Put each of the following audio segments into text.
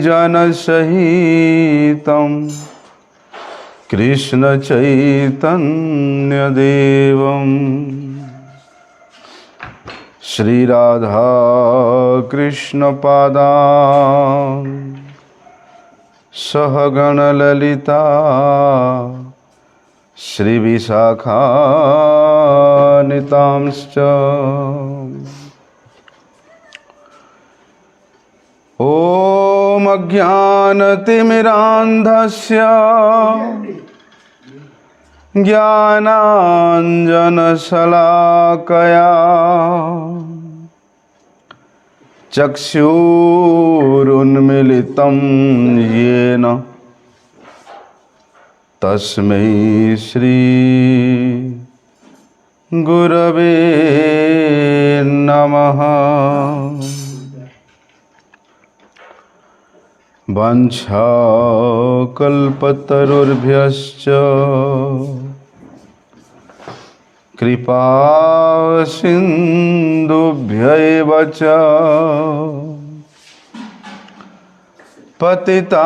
जनसहितं कृष्ण चैतन्य देवं श्री राधा कृष्ण पादान् सहगण ललिता श्री विशाखान्वितांश्च ॐ अज्ञानतिमिरान्धस्य ज्ञानाञ्जनशलाकया चक्षुरुन्मिलितं येन तस्मै श्री गुरवे नमः। वाञ्छाकल्पतरुभ्यश्च कृपा सिन्धुभ्यैव च पतितानां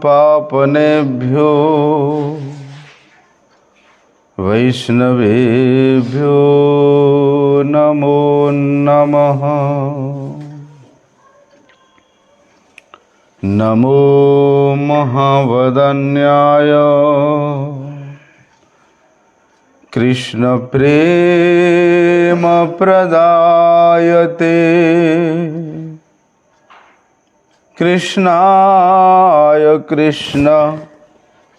पावनेभ्यो वैष्णवेभ्यो नमो नमः। नमो महावदन्याय कृष्ण प्रेम प्रदायते कृष्णाय कृष्ण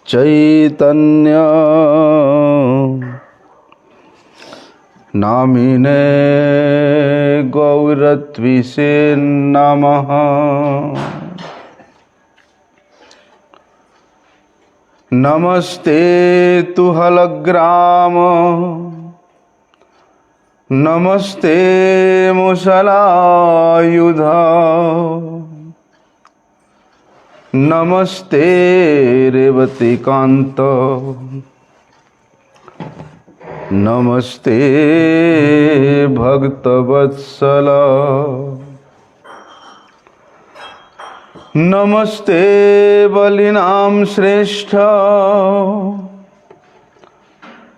चैतन्य नामिने गौरत्विषे नमः। नमस्ते तुहलग्राम नमस्ते मुसलायुध नमस्ते रेवतीकांत नमस्ते भक्तवत्सल नमस्ते बलिनाम श्रेष्ठ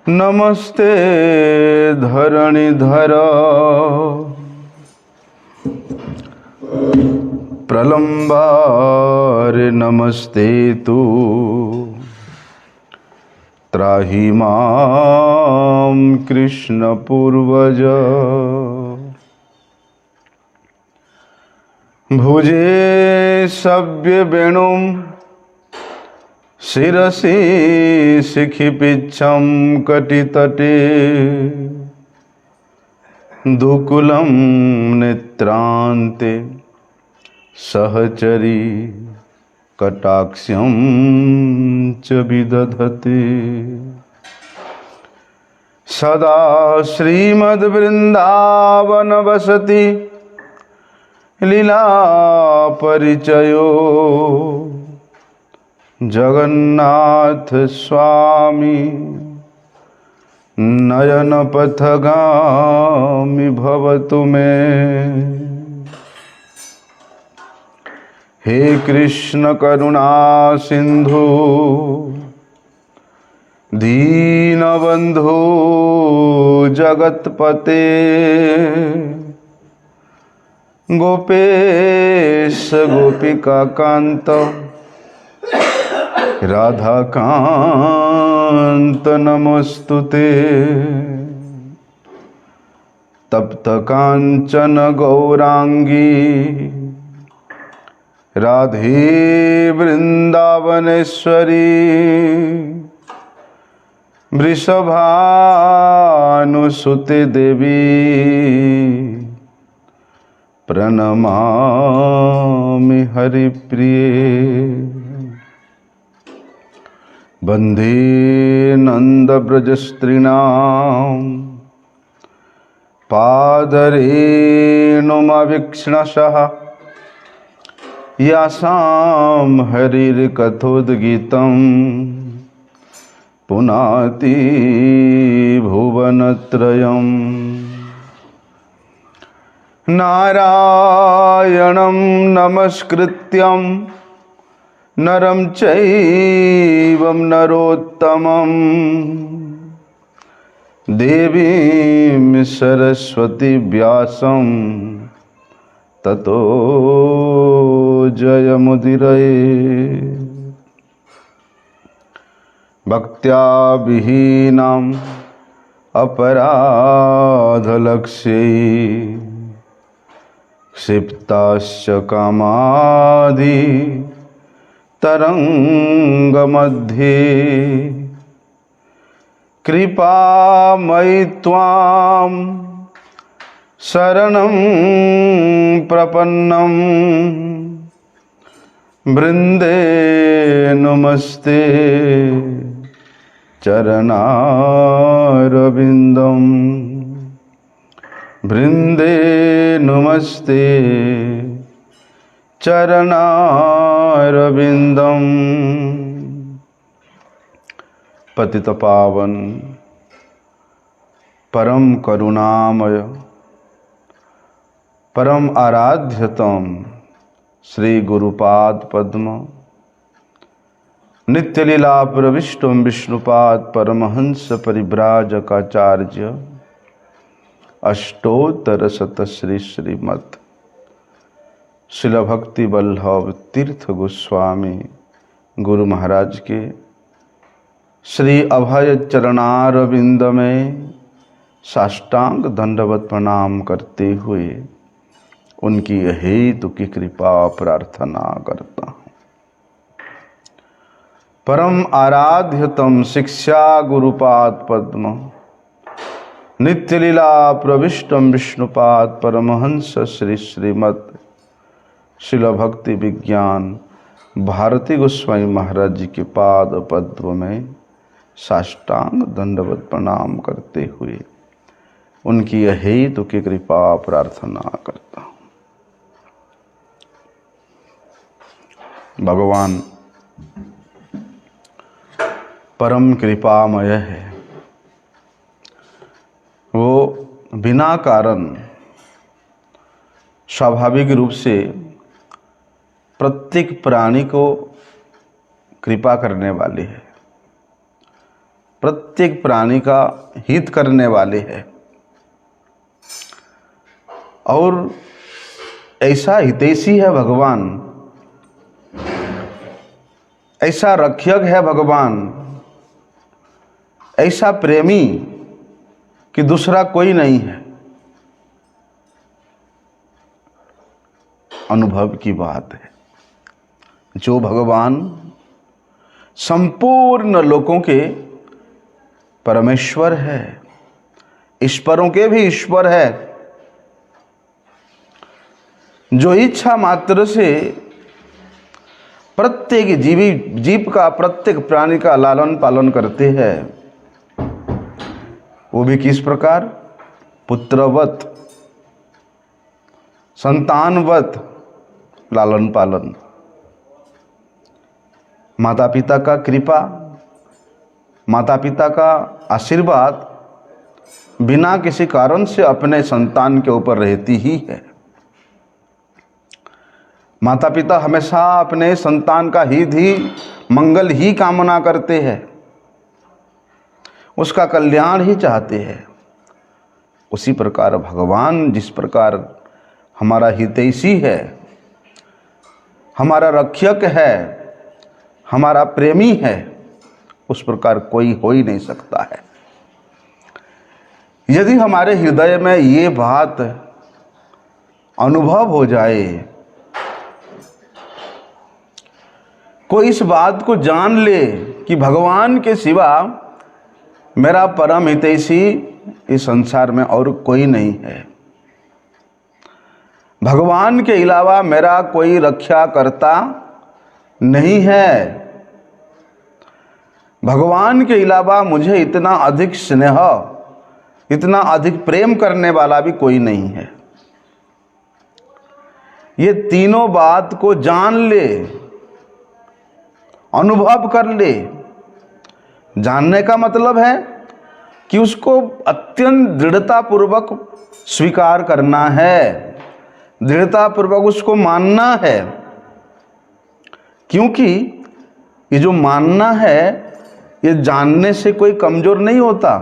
नमस्ते धरणीधर प्रलंबार नमस्ते तु त्राहि मां कृष्ण पूर्वज भुजे सव्य वेणुं शिरसि शिखिपिच्छं कटितटे दुकुलं नेत्रान्ते सहचरी कटाक्ष्यं च विदधते सदा श्रीमद्वृन्दावनवसति लीला परिचयो जगन्नाथ स्वामी नयन पथगामी भवतु मे। हे कृष्ण करुणा सिंधु दीनबंधु जगतपते गोपेश गोपिका कांत राधाकांत नमोस्तुते। तप्त कांचन गौरांगी राधे वृंदावनेश्वरी वृषभानुसुते देवी प्रणमामि हरिप्रिये। वन्दे नन्दव्रजस्त्रीणां पादरेणुमवीक्ष्णशः यासां हरिर्कथोद्गीतं पुनाति भुवनत्रयम्। नारायणं नमस्कृत्यं नरं चैव नरोत्तमं देवीं सरस्वती व्यासं ततो जयमुदीरये। भक्त्या विहीनाम् अपराधलक्ष्यै क्षिप्ताश्च कामादि तरङ्गमध्ये कृपामयि त्वां शरणं प्रपन्नं वृन्दे नमस्ते चरणारविन्दं वृन्दे नमस्ते चरणारविन्दं। पतितपावन परम करुणामय परम आराध्यतम श्री गुरुपाद पद्म नित्य लीला प्रविष्टम विष्णुपाद परमहंस परिव्राजकाचार्य अष्टोत्तर शत श्री श्रीमत् शिल भक्ति वल्लभ तीर्थ गोस्वामी गुरु महाराज के श्री अभय चरणारविंद में साष्टांग दंडवत प्रणाम करते हुए उनकी हेतु की कृपा प्रार्थना करता हूँ। परम आराध्यतम शिक्षा गुरुपाद पद्म नित्य लीला प्रविष्टम विष्णुपाद परमहंस श्री श्रीमत् शिल भक्ति विज्ञान भारती गोस्वामी महाराज जी के पाद पद्म में साष्टांग दंडवत प्रणाम करते हुए उनकी हेतु की कृपा प्रार्थना करता हूँ। भगवान परम कृपामय है। वो बिना कारण स्वाभाविक रूप से प्रत्येक प्राणी को कृपा करने वाले हैं, प्रत्येक प्राणी का हित करने वाले हैं और ऐसा हितैषी है भगवान, ऐसा रक्षक है भगवान, ऐसा प्रेमी कि दूसरा कोई नहीं है। अनुभव की बात है। जो भगवान संपूर्ण लोकों के परमेश्वर है, ईश्वरों के भी ईश्वर है, जो इच्छा मात्र से प्रत्येक जीव का प्रत्येक प्राणी का लालन पालन करते हैं, वो भी किस प्रकार? पुत्रवत, संतानवत लालन पालन। माता पिता का कृपा, माता पिता का आशीर्वाद बिना किसी कारण से अपने संतान के ऊपर रहती ही है। माता पिता हमेशा अपने संतान का हित ही, मंगल ही कामना करते हैं, उसका कल्याण ही चाहते हैं। उसी प्रकार भगवान जिस प्रकार हमारा हितैषी है, हमारा रक्षक है, हमारा प्रेमी है, उस प्रकार कोई हो ही नहीं सकता है। यदि हमारे हृदय में ये बात अनुभव हो जाए, कोई इस बात को जान ले कि भगवान के सिवा मेरा परम हितैषी इस संसार में और कोई नहीं है, भगवान के अलावा मेरा कोई रक्षा करता नहीं है, भगवान के अलावा मुझे इतना अधिक स्नेह, इतना अधिक प्रेम करने वाला भी कोई नहीं है। ये तीनों बात को जान ले, अनुभव कर ले। जानने का मतलब है कि उसको अत्यंत दृढ़ता पूर्वक स्वीकार करना है। दृढ़तापूर्वक उसको मानना है, क्योंकि ये जो मानना है ये जानने से कोई कमजोर नहीं होता।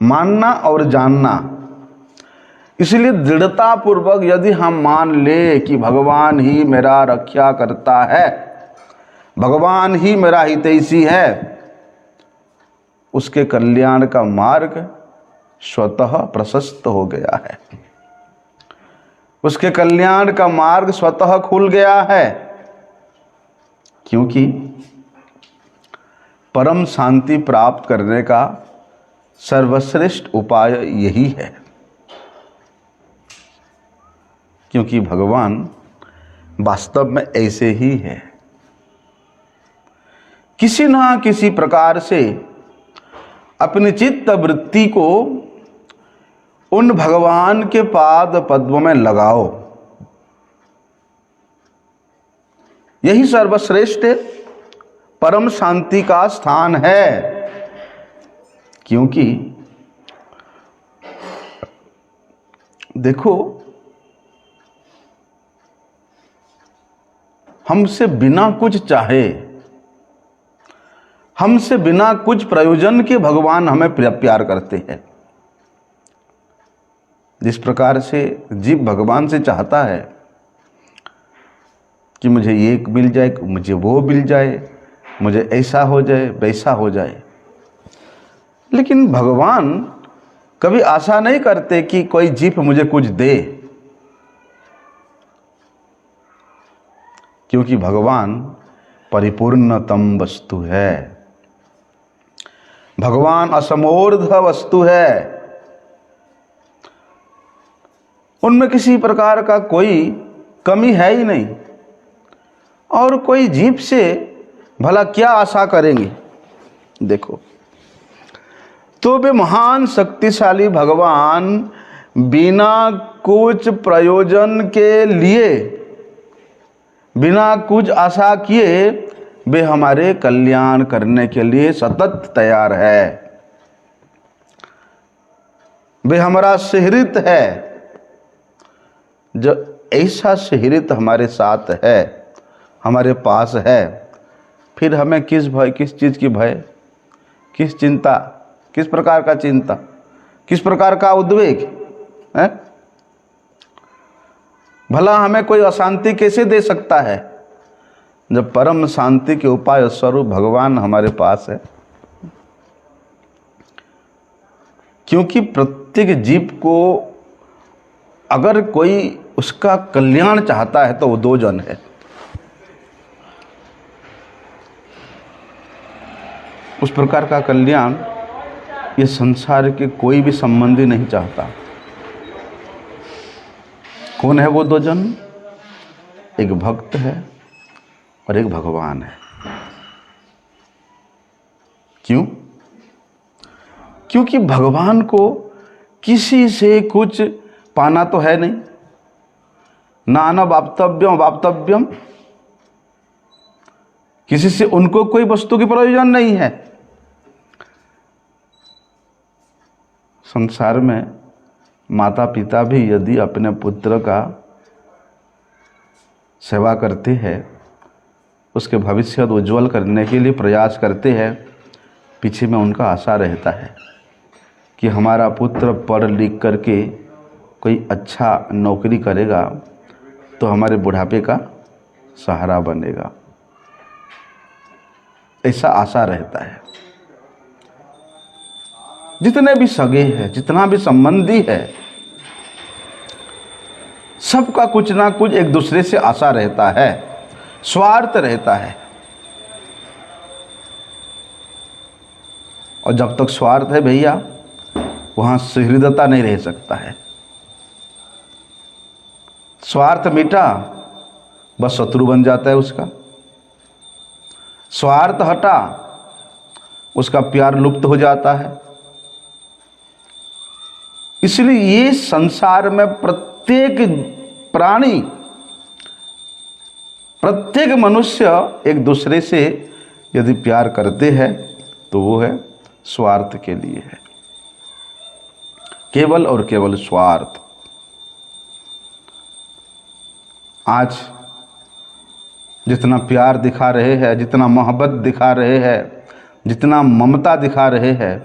मानना और जानना, इसलिए दृढ़तापूर्वक यदि हम मान ले कि भगवान ही मेरा रक्षा करता है, भगवान ही मेरा हितैषी है, उसके कल्याण का मार्ग स्वतः प्रशस्त हो गया है, उसके कल्याण का मार्ग स्वतः खुल गया है। क्योंकि परम शांति प्राप्त करने का सर्वश्रेष्ठ उपाय यही है। क्योंकि भगवान वास्तव में ऐसे ही है, किसी ना किसी प्रकार से अपनी चित्त वृत्ति को उन भगवान के पाद पद्म में लगाओ, यही सर्वश्रेष्ठ परम शांति का स्थान है। क्योंकि देखो, हमसे बिना कुछ चाहे, हमसे बिना कुछ प्रयोजन के भगवान हमें प्यार करते हैं। जिस प्रकार से जीव भगवान से चाहता है कि मुझे ये मिल जाए, मुझे वो मिल जाए, मुझे ऐसा हो जाए, वैसा हो जाए, लेकिन भगवान कभी आशा नहीं करते कि कोई जीव मुझे कुछ दे। क्योंकि भगवान परिपूर्णतम वस्तु है, भगवान असमोर्ध वस्तु है, उनमें किसी प्रकार का कोई कमी है ही नहीं, और कोई जीव से भला क्या आशा करेंगे। देखो, तो वे महान शक्तिशाली भगवान बिना कुछ प्रयोजन के लिए, बिना कुछ आशा किए, वे हमारे कल्याण करने के लिए सतत तैयार है। वे हमारा सुहृद है। जो ऐसा सुहृद हमारे साथ है, हमारे पास है, फिर हमें किस भय, किस चीज़ की भय, किस चिंता, किस प्रकार का चिंता, किस प्रकार का उद्वेग है? भला हमें कोई अशांति कैसे दे सकता है जब परम शांति के उपाय स्वरूप भगवान हमारे पास है। क्योंकि प्रत्येक जीव को अगर कोई उसका कल्याण चाहता है तो वो दो जन है। उस प्रकार का कल्याण ये संसार के कोई भी संबंधी नहीं चाहता। कौन है वो दो जन? एक भक्त है और एक भगवान है। क्यों? क्योंकि भगवान को किसी से कुछ पाना तो है नहीं। नाना वाप्तव्यम वाप्तव्यम, किसी से उनको कोई वस्तु की प्रयोजन नहीं है। संसार में माता पिता भी यदि अपने पुत्र का सेवा करते हैं, उसके भविष्य उज्ज्वल करने के लिए प्रयास करते हैं, पीछे में उनका आशा रहता है कि हमारा पुत्र पढ़ लिख करके कोई अच्छा नौकरी करेगा तो हमारे बुढ़ापे का सहारा बनेगा, ऐसा आशा रहता है। जितने भी सगे हैं, जितना भी संबंधी है, सबका कुछ ना कुछ एक दूसरे से आशा रहता है, स्वार्थ रहता है। और जब तक स्वार्थ है भैया, वहां सुहृदता नहीं रह सकता है। स्वार्थ मिटा बस शत्रु बन जाता है उसका। स्वार्थ हटा उसका प्यार लुप्त हो जाता है। इसलिए ये संसार में प्रत्येक प्राणी, प्रत्येक मनुष्य एक दूसरे से यदि प्यार करते हैं तो वो है स्वार्थ के लिए है, केवल और केवल स्वार्थ। आज जितना प्यार दिखा रहे हैं, जितना मोहब्बत दिखा रहे हैं, जितना ममता दिखा रहे हैं,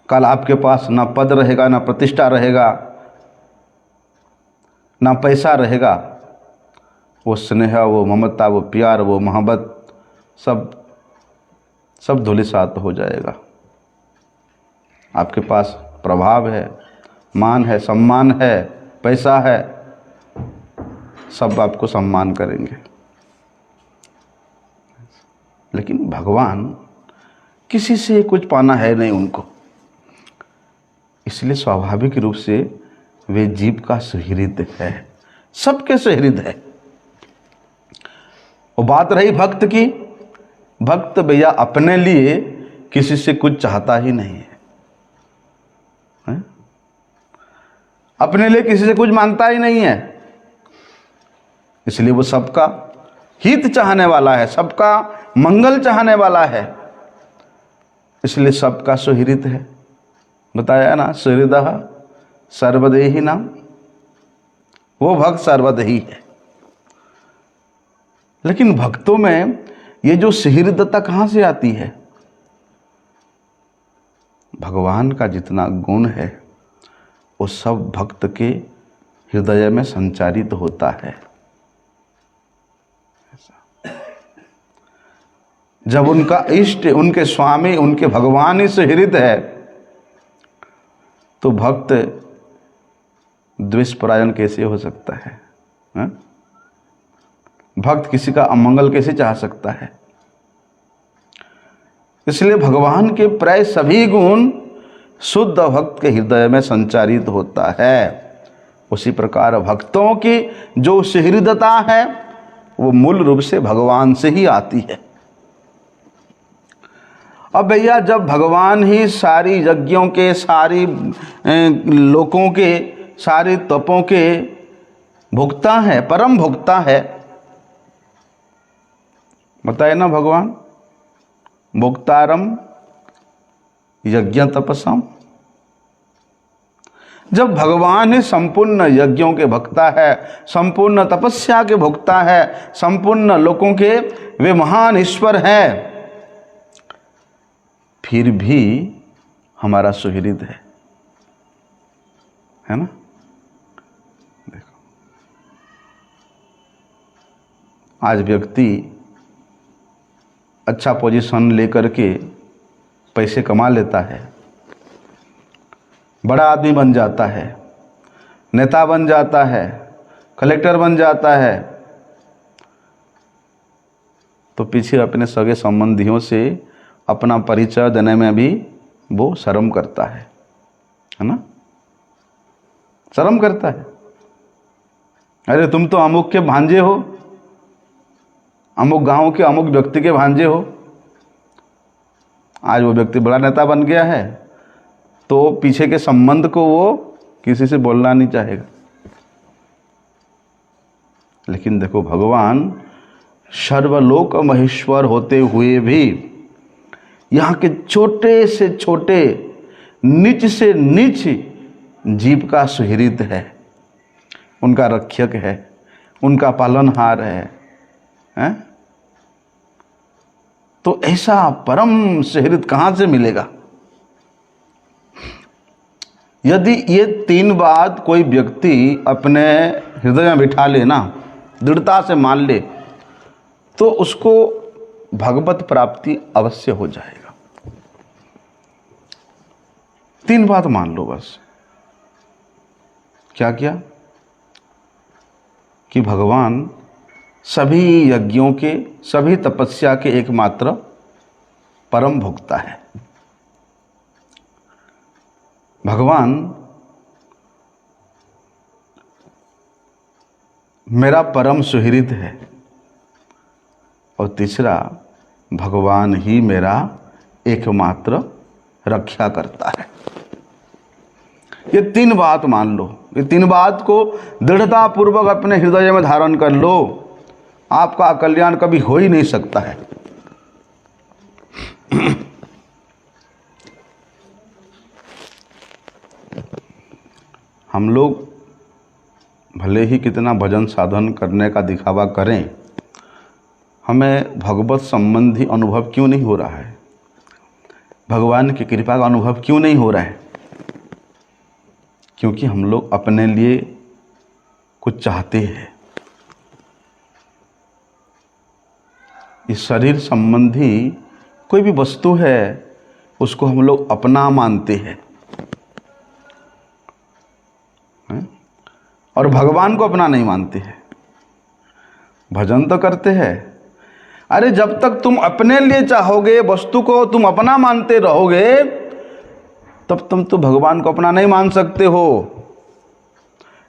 कल आपके पास ना पद रहेगा, ना प्रतिष्ठा रहेगा, ना पैसा रहेगा, वो स्नेह, वो ममता, वो प्यार, वो मोहब्बत सब धूलिसात हो जाएगा। आपके पास प्रभाव है, मान है, सम्मान है, पैसा है, सब आपको सम्मान करेंगे। लेकिन भगवान किसी से कुछ पाना है नहीं उनको, इसलिए स्वाभाविक रूप से वे जीव का सुहृद है, सबके सुहृद है। और बात रही भक्त की, भक्त भैया अपने लिए किसी से कुछ चाहता ही नहीं है, अपने लिए किसी से कुछ मांगता ही नहीं है, इसलिए वो सबका हित चाहने वाला है, सबका मंगल चाहने वाला है, इसलिए सबका सुहृद है। बताया ना, सुहृदः सर्वदेही नाम, वो भक्त सर्वदेही है। लेकिन भक्तों में ये जो सुहृदता कहाँ से आती है? भगवान का जितना गुण है वो सब भक्त के हृदय में संचारित होता है। जब उनका इष्ट, उनके स्वामी, उनके भगवान ही सुहृद है, तो भक्त द्वेषपरायण कैसे हो सकता है? भक्त किसी का अमंगल कैसे चाह सकता है? इसलिए भगवान के प्राय सभी गुण शुद्ध भक्त के हृदय में संचारित होता है। उसी प्रकार भक्तों की जो सुहृदता है वो मूल रूप से भगवान से ही आती है। अब भैया जब भगवान ही सारी यज्ञों के, सारी लोकों के, सारे तपों के भुगता है, परम भुगता है, बताए ना भगवान, भुक्तारम यज्ञ तपसम। जब भगवान ही संपूर्ण यज्ञों के भुगता है, संपूर्ण तपस्या के भुगता है, संपूर्ण लोकों के वे महान ईश्वर है, फिर भी हमारा सुहृद है ना? देखो, आज व्यक्ति अच्छा पोजीशन लेकर के पैसे कमा लेता है, बड़ा आदमी बन जाता है, नेता बन जाता है, कलेक्टर बन जाता है, तो पीछे अपने सगे संबंधियों से अपना परिचय देने में भी वो शर्म करता है ना? शर्म करता है। अरे तुम तो अमुक के भांजे हो, अमुक गांव के अमुक व्यक्ति के भांजे हो। आज वो व्यक्ति बड़ा नेता बन गया है तो पीछे के संबंध को वो किसी से बोलना नहीं चाहेगा। लेकिन देखो, भगवान सर्वलोक महेश्वर होते हुए भी यहाँ के छोटे से छोटे, नीच से नीच जीव का सुहृद है, उनका रक्षक है, उनका पालनहार है? तो ऐसा परम सुहृद कहाँ से मिलेगा? यदि ये तीन बात कोई व्यक्ति अपने हृदय में बिठा ले ना, दृढ़ता से मान ले, तो उसको भगवत प्राप्ति अवश्य हो जाएगा। तीन बात मान लो बस। क्या क्या? कि भगवान सभी यज्ञों के, सभी तपस्या के एकमात्र परम भोक्ता है। भगवान मेरा परम सुहृद है। और तीसरा, भगवान ही मेरा एकमात्र रक्षा करता है। ये तीन बात मान लो, ये तीन बात को दृढ़ता पूर्वक अपने हृदय में धारण कर लो, आपका कल्याण कभी हो ही नहीं सकता है। हम लोग भले ही कितना भजन साधन करने का दिखावा करें, हमें भगवत संबंधी अनुभव क्यों नहीं हो रहा है? भगवान की कृपा का अनुभव क्यों नहीं हो रहा है? क्योंकि हम लोग अपने लिए कुछ चाहते हैं। इस शरीर संबंधी कोई भी वस्तु है उसको हम लोग अपना मानते हैं, और भगवान को अपना नहीं मानते हैं। भजन तो करते हैं, अरे जब तक तुम अपने लिए चाहोगे, वस्तु को तुम अपना मानते रहोगे, तब तुम तो भगवान को अपना नहीं मान सकते हो।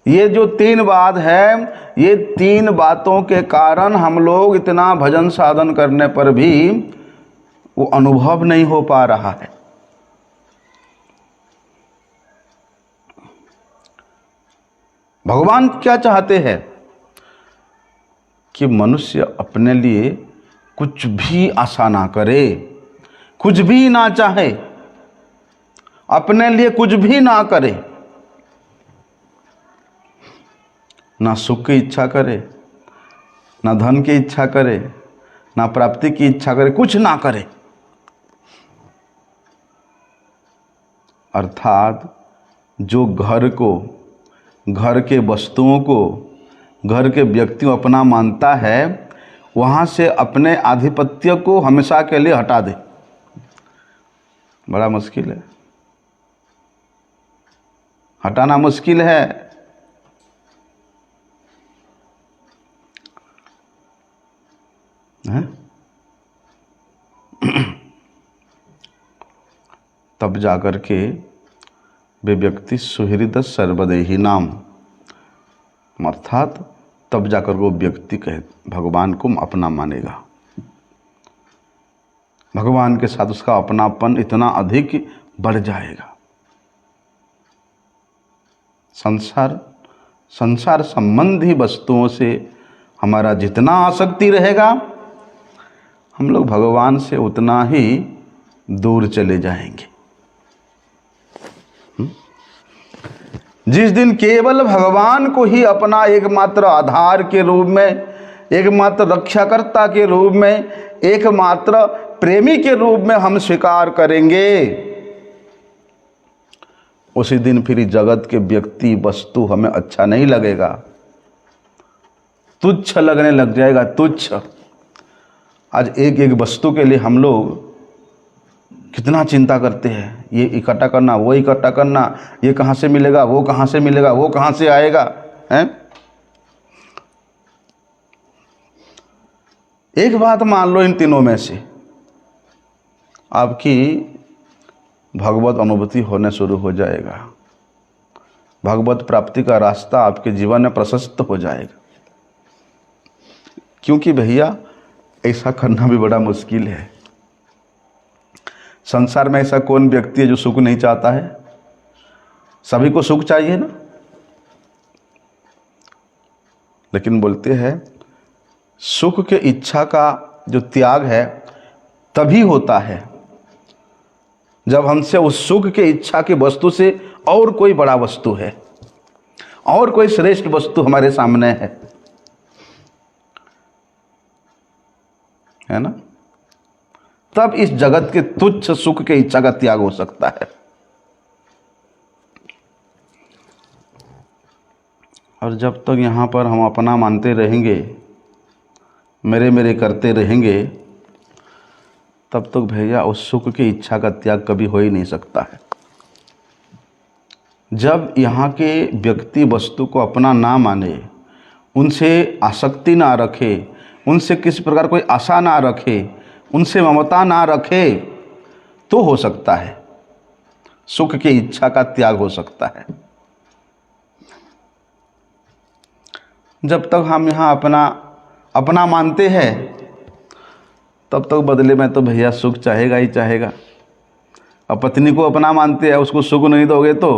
ये जो 3 बात है, ये 3 बातों के कारण हम लोग इतना भजन साधन करने पर भी वो अनुभव नहीं हो पा रहा है। भगवान क्या चाहते हैं कि मनुष्य अपने लिए कुछ भी आशा ना करे, कुछ भी ना चाहे, अपने लिए कुछ भी ना करे, ना सुख की इच्छा करे, ना धन की इच्छा करे, ना प्राप्ति की इच्छा करे, कुछ ना करे। अर्थात जो घर को, घर के वस्तुओं को, घर के व्यक्ति को अपना मानता है, वहाँ से अपने आधिपत्य को हमेशा के लिए हटा दे। बड़ा मुश्किल है, हटाना मुश्किल है। तब जाकर के वे व्यक्ति सुहृद सर्वदेही नाम, अर्थात तब जाकर वो व्यक्ति कहे भगवान को अपना मानेगा। भगवान के साथ उसका अपनापन इतना अधिक बढ़ जाएगा। संसार संबंधी वस्तुओं से हमारा जितना आसक्ति रहेगा, हम लोग भगवान से उतना ही दूर चले जाएंगे। जिस दिन केवल भगवान को ही अपना एकमात्र आधार के रूप में, एकमात्र रक्षाकर्ता के रूप में, एकमात्र प्रेमी के रूप में हम स्वीकार करेंगे, उसी दिन फिर जगत के व्यक्ति वस्तु हमें अच्छा नहीं लगेगा, तुच्छ लगने लग जाएगा, तुच्छ। आज एक एक वस्तु के लिए हम लोग कितना चिंता करते हैं, ये इकट्ठा करना, वो इकट्ठा करना, ये कहाँ से मिलेगा, वो कहाँ से मिलेगा, वो कहाँ से आएगा, हैं? एक बात मान लो, इन तीनों में से आपकी भगवत अनुभूति होने शुरू हो जाएगा, भगवत प्राप्ति का रास्ता आपके जीवन में प्रशस्त हो जाएगा। क्योंकि भैया ऐसा करना भी बड़ा मुश्किल है। संसार में ऐसा कौन व्यक्ति है जो सुख नहीं चाहता है? सभी को सुख चाहिए ना। लेकिन बोलते हैं सुख के इच्छा का जो त्याग है तभी होता है जब हमसे उस सुख के इच्छा की वस्तु से और कोई बड़ा वस्तु है, और कोई श्रेष्ठ वस्तु हमारे सामने है ना। तब इस जगत के तुच्छ सुख के इच्छा का त्याग हो सकता है। और जब तक यहाँ पर हम अपना मानते रहेंगे, मेरे मेरे करते रहेंगे, तब तक भैया उस सुख की इच्छा का त्याग कभी हो ही नहीं सकता है। जब यहाँ के व्यक्ति वस्तु को अपना ना माने, उनसे आसक्ति ना रखे, उनसे किसी प्रकार कोई आशा ना रखे, उनसे ममता ना रखे, तो हो सकता है सुख की इच्छा का त्याग हो सकता है। जब तक हम यहाँ अपना मानते हैं, तब तक बदले में तो भैया सुख चाहेगा ही चाहेगा। अब पत्नी को अपना मानते हैं, उसको सुख नहीं दोगे तो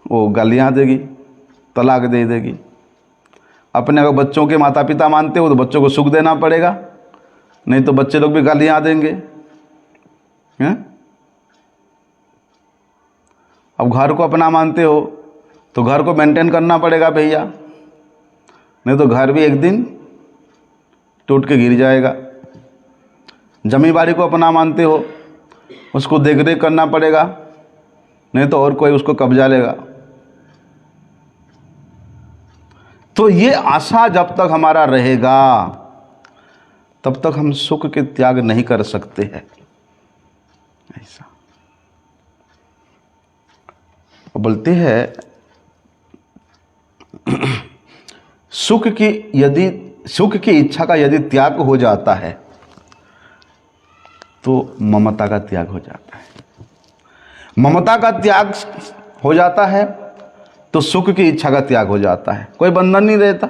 वो गालियाँ देगी, तलाक दे देगी। अपने अगर बच्चों के माता पिता मानते हो तो बच्चों को सुख देना पड़ेगा, नहीं तो बच्चे लोग भी गालियाँ देंगे, हैं? अब घर को अपना मानते हो तो घर को मेंटेन करना पड़ेगा भैया, नहीं तो घर भी एक दिन टूट के गिर जाएगा। जमींदारी को अपना मानते हो, उसको देख रेख करना पड़ेगा, नहीं तो और कोई उसको कब्जा लेगा। तो ये आशा जब तक हमारा रहेगा तब तक हम सुख के त्याग नहीं कर सकते हैं। ऐसा बोलते हैं सुख की इच्छा का यदि त्याग हो जाता है तो ममता का त्याग हो जाता है। ममता का त्याग हो जाता है तो सुख की इच्छा का त्याग हो जाता है। कोई बंधन नहीं रहता।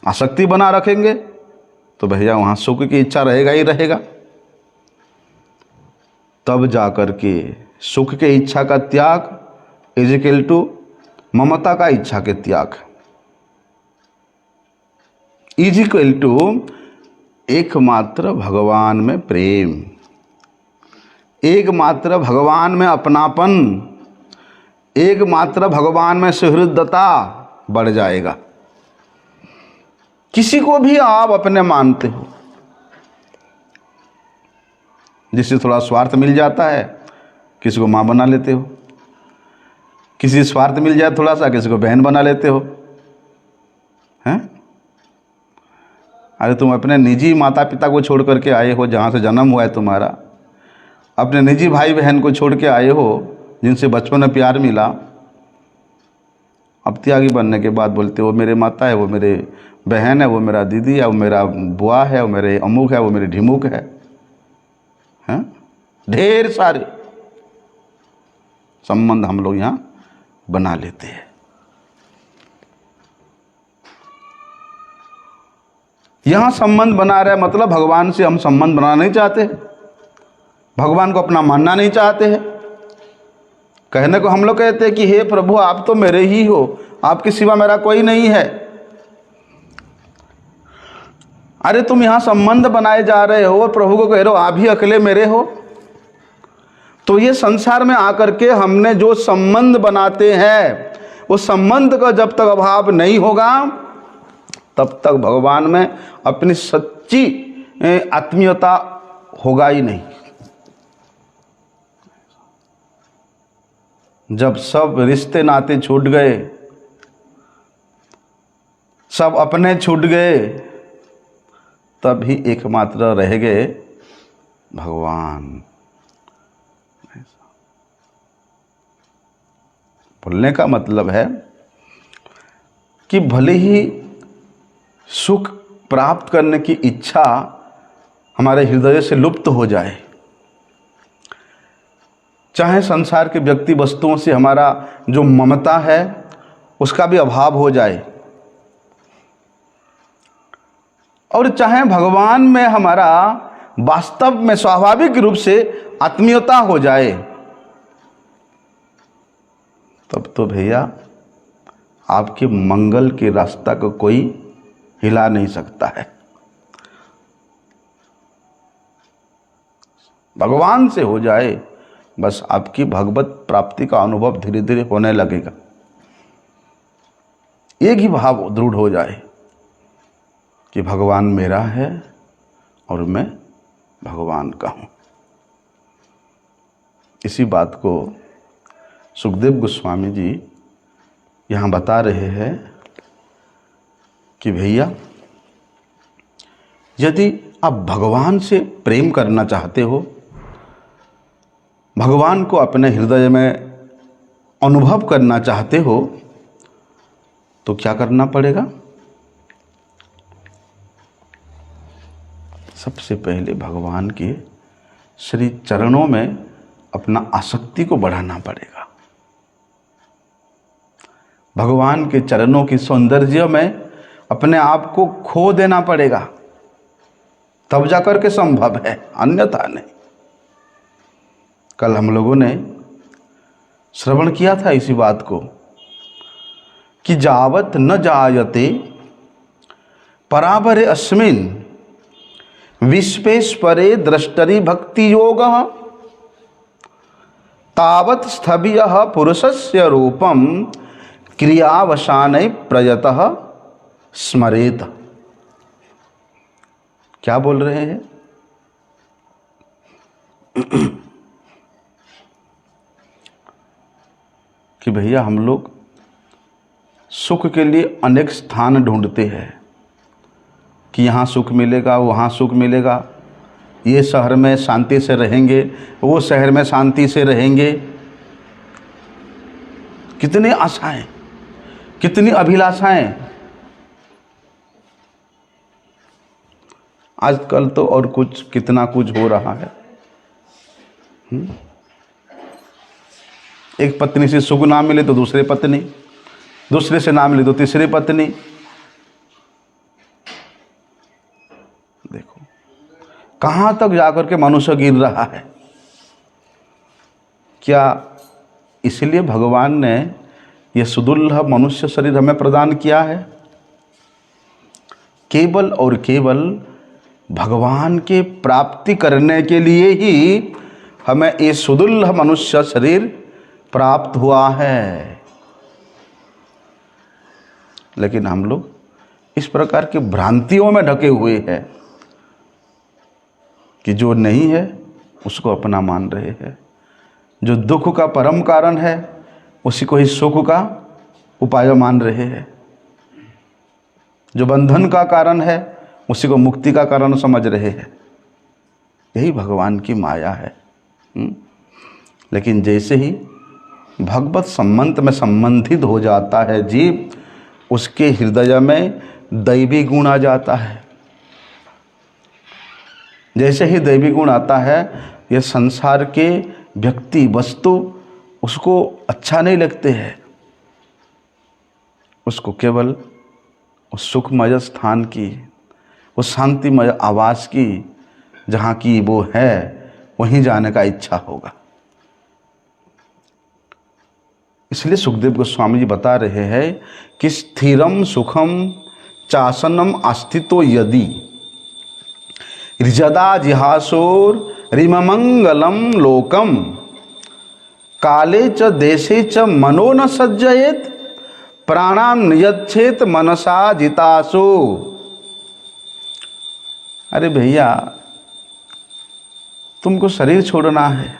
आसक्ति बना रखेंगे तो भैया वहां सुख की इच्छा रहेगा ही रहेगा। तब जाकर के सुख के इच्छा का त्याग इज इक्वल टू ममता का इच्छा के त्याग इज इक्वल टू एकमात्र भगवान में प्रेम, एकमात्र भगवान में अपनापन, एकमात्र भगवान में सुहृदता बढ़ जाएगा। किसी को भी आप अपने मानते हो, जिससे थोड़ा स्वार्थ मिल जाता है किसी को माँ बना लेते हो, किसी स्वार्थ मिल जाए थोड़ा सा किसी को बहन बना लेते हो, हैं? अरे तुम अपने निजी माता पिता को छोड़ करके आए हो, जहाँ से जन्म हुआ है तुम्हारा, अपने निजी भाई बहन को छोड़ के आए हो जिनसे बचपन में प्यार मिला। अब त्यागी बनने के बाद बोलते हो मेरे माता है, वो मेरे बहन है, वो मेरा दीदी है, वो मेरा बुआ है, वो मेरे अमुक है, वो मेरे ढिमुक है, हैं? ढेर सारे संबंध हम लोग यहाँ बना लेते हैं। यहां संबंध बना रहे मतलब भगवान से हम संबंध बनाना नहीं चाहते, भगवान को अपना मानना नहीं चाहते हैं। कहने को हम लोग कहते हैं कि हे प्रभु आप तो मेरे ही हो, आपके सिवा मेरा कोई नहीं है। अरे तुम यहां संबंध बनाए जा रहे हो और प्रभु को कह रहे हो आप ही अकेले मेरे हो। तो ये संसार में आकर के हमने जो संबंध बनाते हैं उस संबंध का जब तक अभाव नहीं होगा तब तक भगवान में अपनी सच्ची आत्मीयता होगा ही नहीं। जब सब रिश्ते नाते छूट गए, सब अपने छूट गए, तब ही एकमात्र रह गए भगवान। बोलने का मतलब है कि भले ही सुख प्राप्त करने की इच्छा हमारे हृदय से लुप्त हो जाए, चाहे संसार के व्यक्ति वस्तुओं से हमारा जो ममता है उसका भी अभाव हो जाए, और चाहे भगवान में हमारा वास्तव में स्वाभाविक रूप से आत्मीयता हो जाए, तब तो भैया आपके मंगल के रास्ता को कोई हिला नहीं सकता है। भगवान से हो जाए बस आपकी भगवत प्राप्ति का अनुभव धीरे धीरे होने लगेगा। एक ही भाव दृढ़ हो जाए कि भगवान मेरा है और मैं भगवान का हूं। इसी बात को सुखदेव गोस्वामी जी यहाँ बता रहे हैं कि भैया यदि आप भगवान से प्रेम करना चाहते हो, भगवान को अपने हृदय में अनुभव करना चाहते हो, तो क्या करना पड़ेगा? सबसे पहले भगवान के श्री चरणों में अपना आसक्ति को बढ़ाना पड़ेगा। भगवान के चरणों की सौंदर्य में अपने आप को खो देना पड़ेगा, तब जाकर के संभव है, अन्यथा नहीं। कल हम लोगों ने श्रवण किया था इसी बात को कि जावत न जायते परावरे अस्मिन् विश्वेश्वरे द्रष्टरि भक्ति योग तावत् स्थवियः पुरुषस्य रूपम क्रियावसानै प्रयतः स्मरेत। क्या बोल रहे हैं? कि भैया हम लोग सुख के लिए अनेक स्थान ढूंढते हैं कि यहाँ सुख मिलेगा, वहाँ सुख मिलेगा, ये शहर में शांति से रहेंगे, वो शहर में शांति से रहेंगे। कितनी आशाएं, कितनी अभिलाषाएं। आजकल तो और कुछ कितना कुछ हो रहा है। एक पत्नी से सुख ना मिले तो दूसरे पत्नी, दूसरे से ना मिले तो तीसरी पत्नी। देखो कहां तक जाकर के मनुष्य गिर रहा है। क्या इसलिए भगवान ने यह सुदुर्लभ मनुष्य शरीर हमें प्रदान किया है? केवल और केवल भगवान के प्राप्ति करने के लिए ही हमें ये सुदुर्लभ मनुष्य शरीर प्राप्त हुआ है। लेकिन हम लोग इस प्रकार की भ्रांतियों में ढके हुए हैं कि जो नहीं है उसको अपना मान रहे हैं, जो दुख का परम कारण है उसी को ही सुख का उपाय मान रहे हैं, जो बंधन का कारण है उसी को मुक्ति का कारण समझ रहे हैं। यही भगवान की माया है। लेकिन जैसे ही भगवत संबंध में संबंधित हो जाता है जीव, उसके हृदय में दैवी गुण आ जाता है। जैसे ही दैवी गुण आता है, यह संसार के व्यक्ति वस्तु उसको अच्छा नहीं लगते हैं। उसको केवल उस सुखमय स्थान की, उस शांतिमय आवास की, जहाँ की वो है, वहीं जाने का इच्छा होगा। इसलिए सुखदेव गोस्वामी जी बता रहे हैं कि स्थिरम सुखम चासनम अस्थितो यदि रिजदा जिहासोर रिममंगलम लोकम काले च देशे च मनो न सज्जयेत प्राणान नियच्छेत मनसा जितासो। अरे भैया तुमको शरीर छोड़ना है,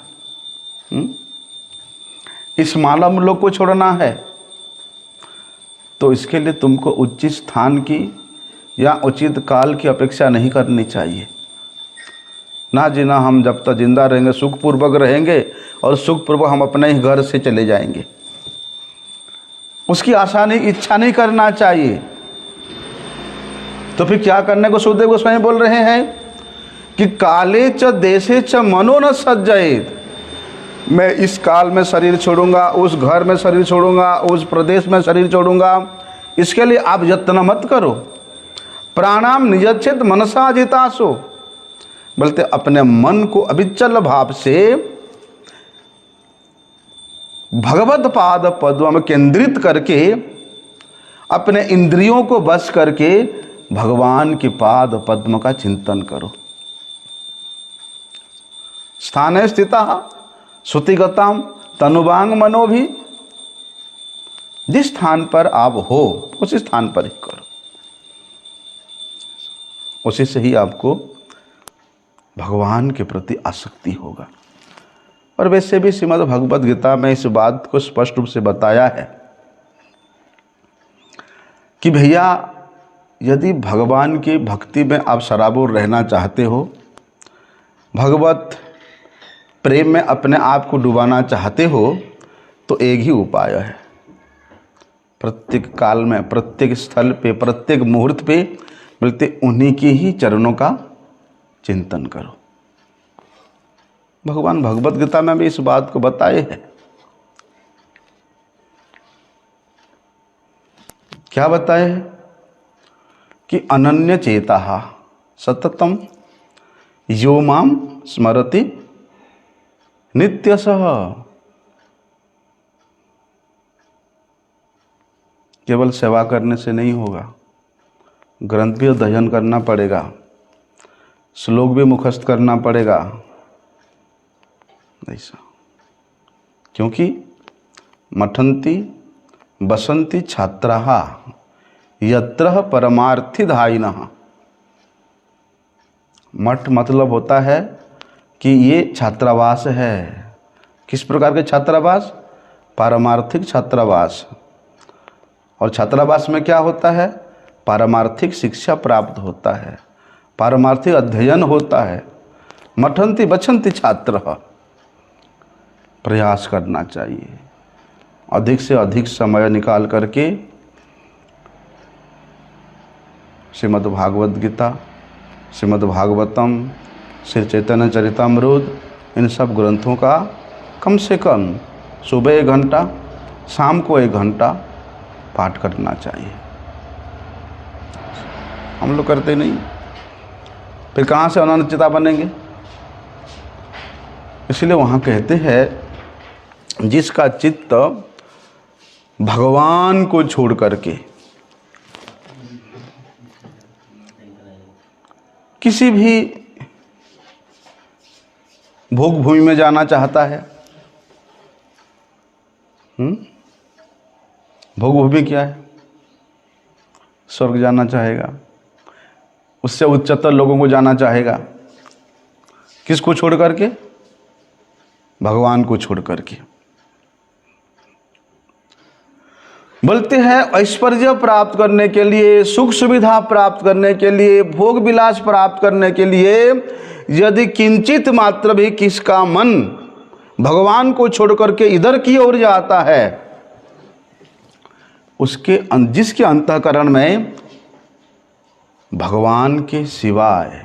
इस मानव लोक को छोड़ना है, तो इसके लिए तुमको उचित स्थान की या उचित काल की अपेक्षा नहीं करनी चाहिए। ना जी ना, हम जब तक जिंदा रहेंगे सुखपूर्वक रहेंगे और सुखपूर्वक हम अपने ही घर से चले जाएंगे। उसकी आशा नहीं, इच्छा नहीं करना चाहिए। तो फिर क्या करने को सुखदेव गोस्वामी बोल रहे हैं कि काले च देशे च मनो न सज्जयेत। मैं इस काल में शरीर छोड़ूंगा, उस घर में शरीर छोड़ूंगा, उस प्रदेश में शरीर छोड़ूंगा, इसके लिए आप यत्न मत करो। प्राणाम नियच्छेत मनसा जितासो, बोलते अपने मन को अविचल भाव से भगवत पाद पद्म में केंद्रित करके, अपने इंद्रियों को बस करके भगवान के पाद पद्म का चिंतन करो। स्थाने स्थिता श्रुतिगताम तनुवांग मनो भी, जिस स्थान पर आप हो उसी स्थान पर ही करो, उसी से ही आपको भगवान के प्रति आसक्ति होगा। और वैसे भी श्रीमद् भगवद गीता में इस बात को स्पष्ट रूप से बताया है कि भैया यदि भगवान की भक्ति में आप सराबोर रहना चाहते हो, भगवत प्रेम में अपने आप को डुबाना चाहते हो, तो एक ही उपाय है। प्रत्येक काल में, प्रत्येक स्थल पे, प्रत्येक मुहूर्त पे बोलते उन्हीं के ही चरणों का चिंतन करो। भगवान भगवत गीता में भी इस बात को बताए हैं। क्या बताए हैं कि अनन्य चेता सततम यो माम स्मरति नित्यशः। केवल सेवा करने से नहीं होगा, ग्रंथ भी अध्ययन करना पड़ेगा, श्लोक भी मुखस्त करना पड़ेगा। ऐसा क्योंकि मठन्ति बसन्ति छात्राः यत्र परमार्थिधायिनः। मठ मतलब होता है कि ये छात्रावास है। किस प्रकार के छात्रावास? पारमार्थिक छात्रावास। और छात्रावास में क्या होता है? पारमार्थिक शिक्षा प्राप्त होता है, पारमार्थिक अध्ययन होता है। मठन्ति बछन्ति छात्र, प्रयास करना चाहिए अधिक से अधिक समय निकाल करके श्रीमद् भागवत गीता, श्रीमद् भागवतम, श्री चैतन्य चरितामृत, इन सब ग्रंथों का कम से कम सुबह 1 घंटा, शाम को 1 घंटा पाठ करना चाहिए। हम लोग करते नहीं, फिर कहाँ से अनन्यता बनेंगे? इसलिए वहाँ कहते हैं जिसका चित्त भगवान को छोड़ करके किसी भी भोग भूमि में जाना चाहता है, भोग भूमि क्या है? स्वर्ग जाना चाहेगा, उससे उच्चतर लोगों को जाना चाहेगा। किसको छोड़ करके? भगवान को छोड़ करके। बोलते हैं ऐश्वर्य प्राप्त करने के लिए, सुख सुविधा प्राप्त करने के लिए, भोग विलास प्राप्त करने के लिए यदि किंचित मात्र भी किसका मन भगवान को छोड़ करके इधर की ओर जाता है, जिसके अंतःकरण में भगवान के सिवाय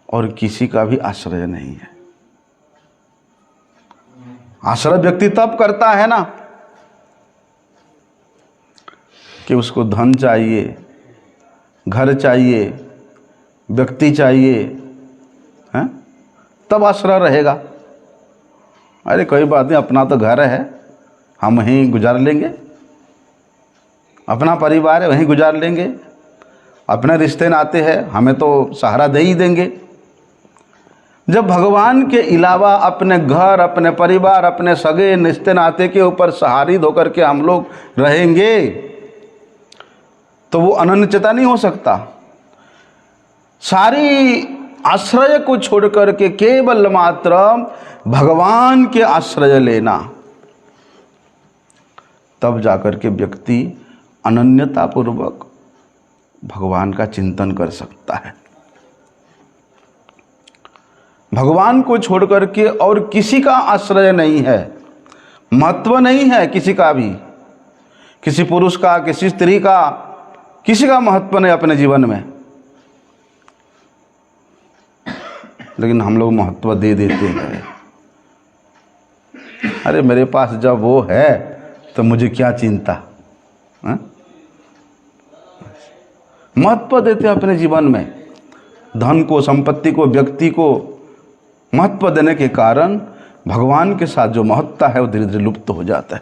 और किसी का भी आश्रय नहीं है। आश्रय व्यक्ति तब करता है ना कि उसको धन चाहिए, घर चाहिए, व्यक्ति चाहिए, हैं? तब आश्रय रहेगा। अरे कोई बात नहीं, अपना तो घर है, हम वहीं गुजार लेंगे, अपना परिवार है वहीं गुजार लेंगे, अपने रिश्ते नाते हैं हमें तो सहारा दे ही देंगे। जब भगवान के अलावा अपने घर, अपने परिवार, अपने सगे रिश्ते नाते के ऊपर सहारित होकर के हम लोग रहेंगे तो वो अनन्यता नहीं हो सकता। सारी आश्रय को छोड़ करके केवल मात्र भगवान के आश्रय लेना, तब जाकर के व्यक्ति अनन्यता पूर्वक भगवान का चिंतन कर सकता है। भगवान को छोड़ करके और किसी का आश्रय नहीं है, महत्व नहीं है किसी का भी, किसी पुरुष का, किसी स्त्री का, किसी का महत्व नहीं अपने जीवन में। लेकिन हम लोग महत्व दे देते हैं। अरे मेरे पास जब वो है तो मुझे क्या चिंता, है? महत्व देते हैं अपने जीवन में। धन को, संपत्ति को, व्यक्ति को महत्व देने के कारण भगवान के साथ जो महत्ता है वो धीरे धीरे लुप्त हो जाता है।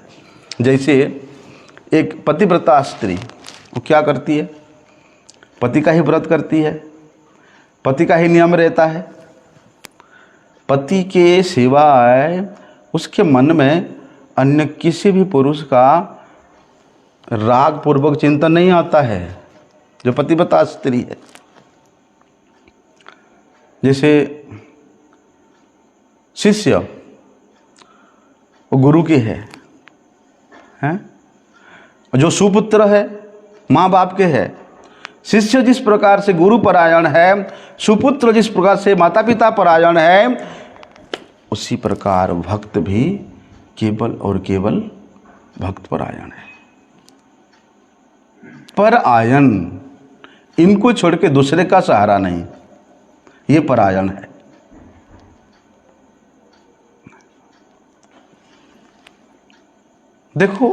जैसे एक पतिव्रता स्त्री, वो क्या करती है? पति का ही व्रत करती है, पति का ही नियम रहता है। पति के सिवाय उसके मन में अन्य किसी भी पुरुष का राग पूर्वक चिंतन नहीं आता है, जो पतिव्रता स्त्री है। जैसे शिष्य वो गुरु के हैं? जो सुपुत्र है माँ बाप के है। शिष्य जिस प्रकार से गुरु परायण है, सुपुत्र जिस प्रकार से माता पिता परायण है, उसी प्रकार भक्त भी केवल और केवल भक्त परायण है। पर आयन, इनको छोड़ के दूसरे का सहारा नहीं, ये परायण है। देखो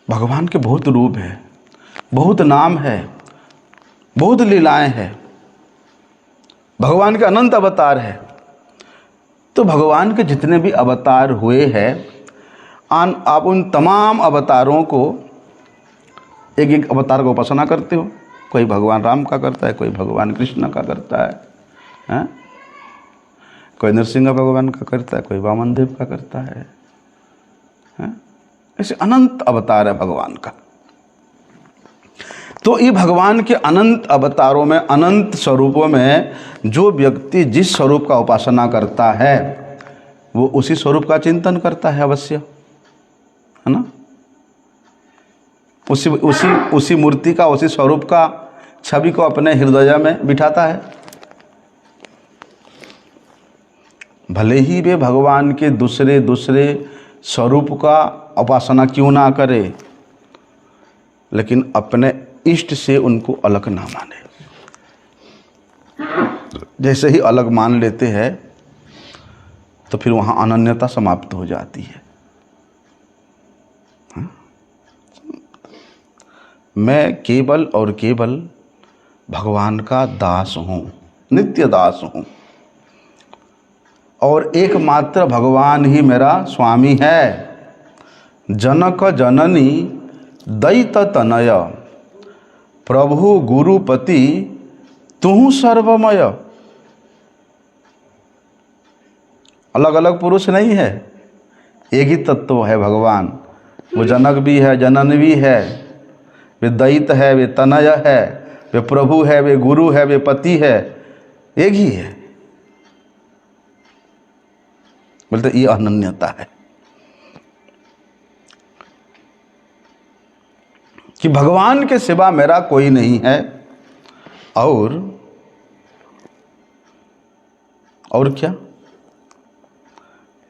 भगवान के बहुत रूप है, बहुत नाम है, बहुत लीलाएं हैं, भगवान के अनंत अवतार है। तो भगवान के जितने भी अवतार हुए हैं, आप उन तमाम अवतारों को एक एक अवतार को उपासना करते हो। कोई भगवान राम का करता है, कोई भगवान कृष्ण का करता है, कोई नरसिंह भगवान का करता है, कोई वामन देव का करता है, ऐसे अनंत अवतार है भगवान का। तो ये भगवान के अनंत अवतारों में, अनंत स्वरूपों में जो व्यक्ति जिस स्वरूप का उपासना करता है वो उसी स्वरूप का चिंतन करता है अवश्य, है ना। उसी मूर्ति का, उसी स्वरूप का छवि को अपने हृदय में बिठाता है। भले ही वे भगवान के दूसरे दूसरे स्वरूप का उपासना क्यों ना करे, लेकिन अपने इष्ट से उनको अलग ना माने। जैसे ही अलग मान लेते हैं तो फिर वहाँ अनन्यता समाप्त हो जाती है। मैं केवल और केवल भगवान का दास हूँ, नित्य दास हूँ, और एकमात्र भगवान ही मेरा स्वामी है। जनक जननी दैत तनय, प्रभु गुरुपति तुहु सर्वमय। अलग अलग पुरुष नहीं है, एक ही तत्व है भगवान। वो जनक भी है, जनन भी है, वे दैत है, वे तनय है, वे प्रभु है, वे गुरु है, वे पति है, एक ही है। बोलते ये अनन्यता है कि भगवान के सिवा मेरा कोई नहीं है, और क्या,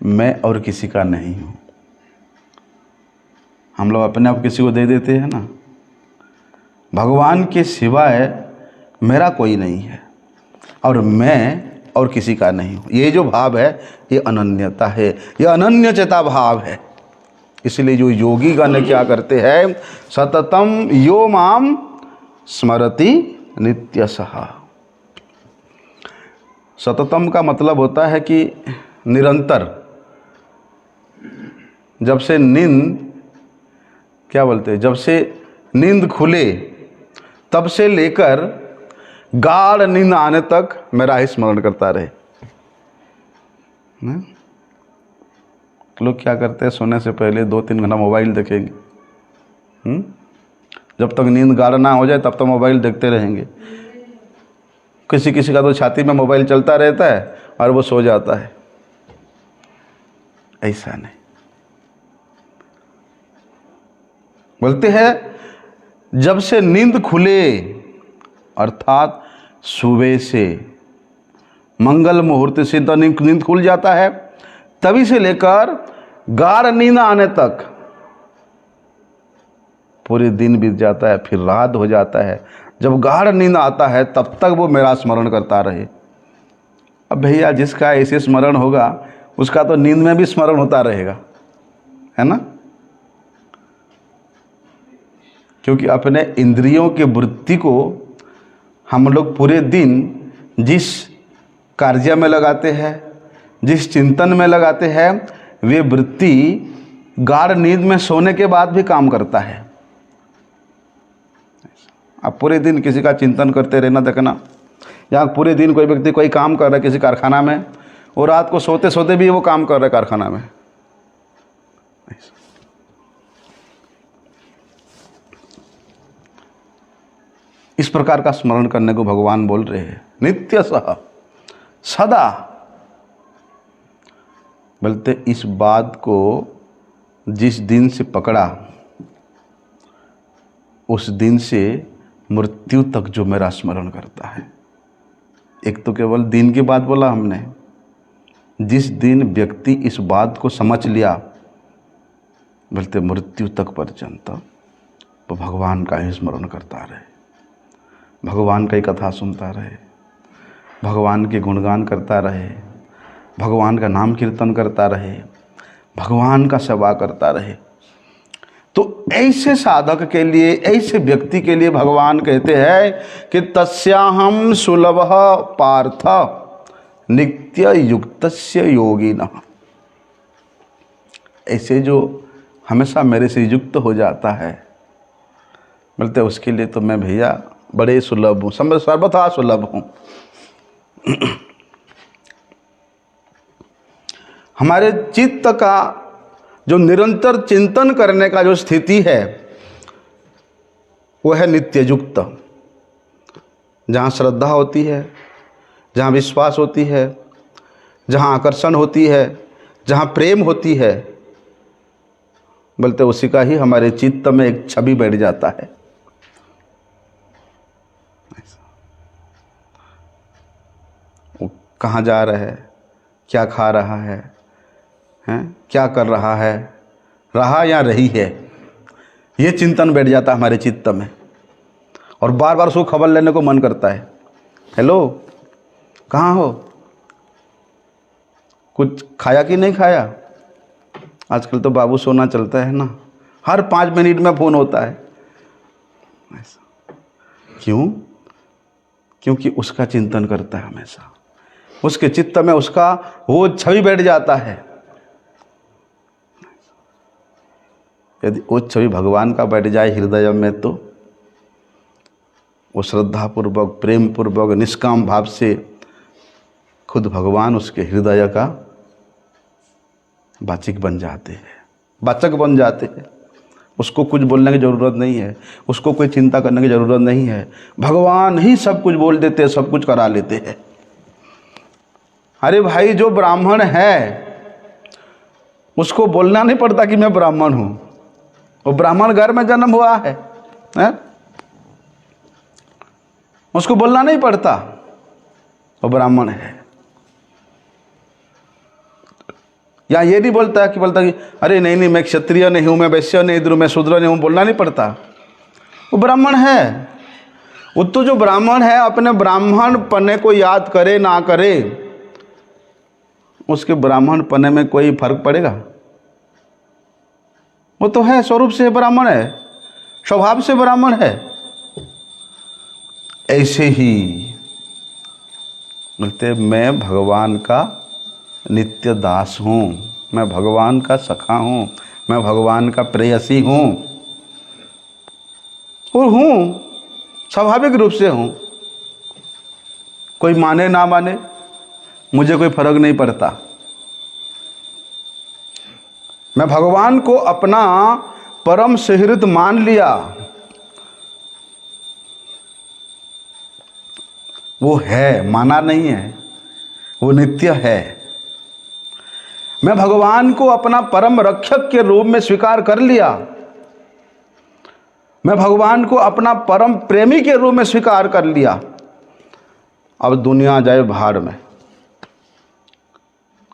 मैं और किसी का नहीं हूं। हम लोग अपने आप किसी को दे देते हैं ना। भगवान के सिवाय मेरा कोई नहीं है और मैं और किसी का नहीं हूं। ये जो भाव है ये अनन्यता है, ये अनन्यचेता भाव है। इसलिए जो योगी गण क्या करते हैं, सततम यो माम स्मरति नित्यशः। सततम का मतलब होता है कि निरंतर। जब से नींद, क्या बोलते हैं, जब से नींद खुले तब से लेकर गाढ़ नींद आने तक मेरा ही स्मरण करता रहे। लोग क्या करते हैं, सोने से पहले 2-3 घंटा मोबाइल देखेंगे। जब तक नींद गाढ़ ना हो जाए तब तक मोबाइल देखते रहेंगे। किसी किसी का तो छाती में मोबाइल चलता रहता है और वो सो जाता है। ऐसा नहीं। बोलते हैं जब से नींद खुले, अर्थात सुबह से मंगल मुहूर्त से तो नींद खुल जाता है, तभी से लेकर गाढ़ नींद आने तक पूरे दिन बीत जाता है, फिर रात हो जाता है। जब गाढ़ नींद आता है तब तक वो मेरा स्मरण करता रहे। अब भैया जिसका ऐसे स्मरण होगा उसका तो नींद में भी स्मरण होता रहेगा, है ना। क्योंकि अपने इंद्रियों के वृत्ति को हम लोग पूरे दिन जिस कार्य में लगाते हैं, जिस चिंतन में लगाते हैं, वे वृत्ति गाढ़ नींद में सोने के बाद भी काम करता है। आप पूरे दिन किसी का चिंतन करते रहना, देखना यहाँ पूरे दिन कोई व्यक्ति कोई काम कर रहा है किसी कारखाना में, और रात को सोते सोते भी वो काम कर रहा है कारखाना में। इस प्रकार का स्मरण करने को भगवान बोल रहे हैं, नित्यशः, सदा। बोलते इस बात को जिस दिन से पकड़ा उस दिन से मृत्यु तक जो मेरा स्मरण करता है। एक तो केवल दिन की बात बोला हमने, जिस दिन व्यक्ति इस बात को समझ लिया, बोलते मृत्यु तक पर्यंत तो भगवान का ही स्मरण करता रहे, भगवान का ही कथा सुनता रहे, भगवान के गुणगान करता रहे, भगवान का नाम कीर्तन करता रहे, भगवान का सेवा करता रहे। तो ऐसे साधक के लिए, ऐसे व्यक्ति के लिए भगवान कहते हैं कि तस्याहम सुलभः पार्थ नित्य युक्तस्य योगिनः। ऐसे जो हमेशा मेरे से युक्त हो जाता है, बोलते उसके लिए तो मैं भैया बड़े सुलभ हूँ, सर्वथा सुलभ हूँ। हमारे चित्त का जो निरंतर चिंतन करने का जो स्थिति है वो है नित्य युक्त। जहाँ श्रद्धा होती है, जहाँ विश्वास होती है, जहाँ आकर्षण होती है, जहाँ प्रेम होती है, बोलते उसी का ही हमारे चित्त में एक छवि बैठ जाता है। वो कहाँ जा रहा है, क्या खा रहा है, हैं क्या कर रहा है, रहा या रही है, ये चिंतन बैठ जाता है हमारे चित्त में और बार बार उसको खबर लेने को मन करता है। हेलो, कहाँ हो, कुछ खाया कि नहीं खाया। आजकल तो बाबू सोना चलता है ना, हर 5 मिनट में फ़ोन होता है। ऐसा क्यों? क्योंकि उसका चिंतन करता है हमेशा, उसके चित्त में उसका वो छवि बैठ जाता है। यदि वो छवि भगवान का बैठ जाए हृदय में तो वो श्रद्धापूर्वक, प्रेम पूर्वक, निष्काम भाव से खुद भगवान उसके हृदय का वाचिक बन जाते हैं, वाचक बन जाते हैं। उसको कुछ बोलने की ज़रूरत नहीं है, उसको कोई चिंता करने की ज़रूरत नहीं है। भगवान ही सब कुछ बोल देते हैं, सब कुछ करा लेते हैं। अरे भाई, जो ब्राह्मण है उसको बोलना नहीं पड़ता कि मैं ब्राह्मण हूँ। वो ब्राह्मण घर में जन्म हुआ है, उसको बोलना नहीं पड़ता, वो ब्राह्मण है। या ये नहीं बोलता कि अरे नहीं मैं क्षत्रिय नहीं हूँ, मैं वैश्य नहीं हूँ, मैं शूद्र नहीं हूँ, बोलना नहीं पड़ता, वो ब्राह्मण है। वो तो जो ब्राह्मण है अपने ब्राह्मण पन्ने को याद करे ना करे, उसके ब्राह्मण पन्ने में कोई फर्क पड़ेगा? वो तो है, स्वरूप से ब्राह्मण है, स्वभाव से ब्राह्मण है। ऐसे ही बोलते मैं भगवान का नित्य दास हूँ, मैं भगवान का सखा हूँ, मैं भगवान का प्रेयसी हूँ, और हूँ, स्वाभाविक रूप से हूँ। कोई माने ना माने मुझे कोई फर्क नहीं पड़ता। मैं भगवान को अपना परम सुहृद मान लिया, वो है, माना नहीं है, वो नित्य है। मैं भगवान को अपना परम रक्षक के रूप में स्वीकार कर लिया, मैं भगवान को अपना परम प्रेमी के रूप में स्वीकार कर लिया। अब दुनिया जाए भाड़ में,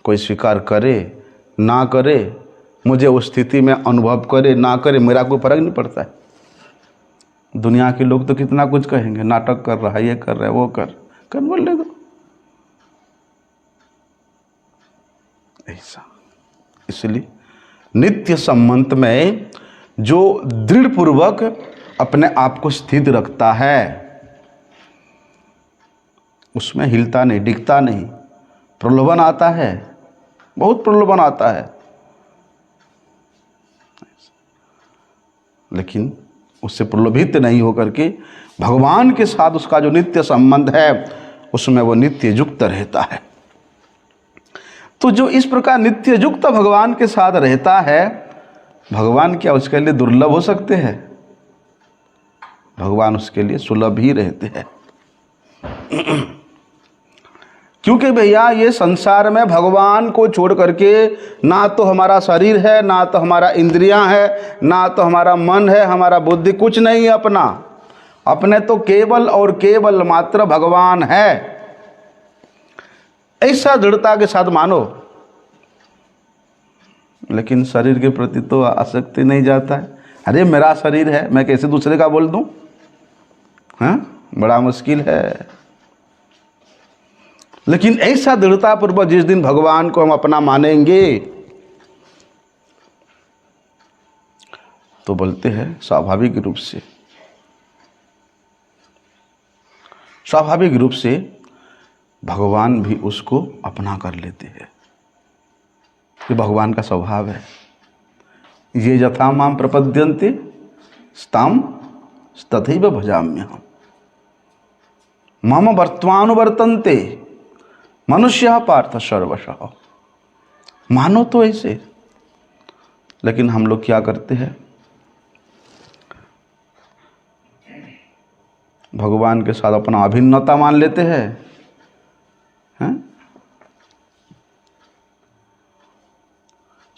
कोई स्वीकार करे ना करे, मुझे उस स्थिति में अनुभव करे ना करे, मेरा कोई फर्क नहीं पड़ता है। दुनिया के लोग तो कितना कुछ कहेंगे, नाटक कर रहा है, ये कर रहा है, वो कर बोलने दो। ऐसा इसलिए नित्य संबंध में जो दृढ़ पूर्वक अपने आप को स्थित रखता है, उसमें हिलता नहीं, डिगता नहीं। प्रलोभन आता है, बहुत प्रलोभन आता है, लेकिन उससे प्रलोभित नहीं होकर के भगवान के साथ उसका जो नित्य संबंध है उसमें वो नित्य युक्त रहता है। तो जो इस प्रकार नित्य युक्त भगवान के साथ रहता है, भगवान क्या उसके लिए दुर्लभ हो सकते हैं? भगवान उसके लिए सुलभ ही रहते हैं। क्योंकि भैया ये संसार में भगवान को छोड़ करके ना तो हमारा शरीर है, ना तो हमारा इंद्रियां है, ना तो हमारा मन है, हमारा बुद्धि, कुछ नहीं है अपने तो केवल और केवल मात्र भगवान है। ऐसा दृढ़ता के साथ मानो। लेकिन शरीर के प्रति तो आसक्ति नहीं जाता है। अरे मेरा शरीर है, मैं कैसे दूसरे का बोल दूं? हाँ, बड़ा मुश्किल है। लेकिन ऐसा दृढ़ता पूर्वक जिस दिन भगवान को हम अपना मानेंगे तो बोलते हैं स्वाभाविक रूप से भगवान भी उसको अपना कर लेते हैं। ये भगवान का स्वभाव है। ये यथा माम प्रपद्यन्ते ताम तथैव भजाम्यहम्, मम वर्त्मानुवर्तन्ते मनुष्यः पार्थ सर्वशः मानो तो ऐसे। लेकिन हम लोग क्या करते हैं, भगवान के साथ अपना अभिन्नता मान लेते हैं, हैं?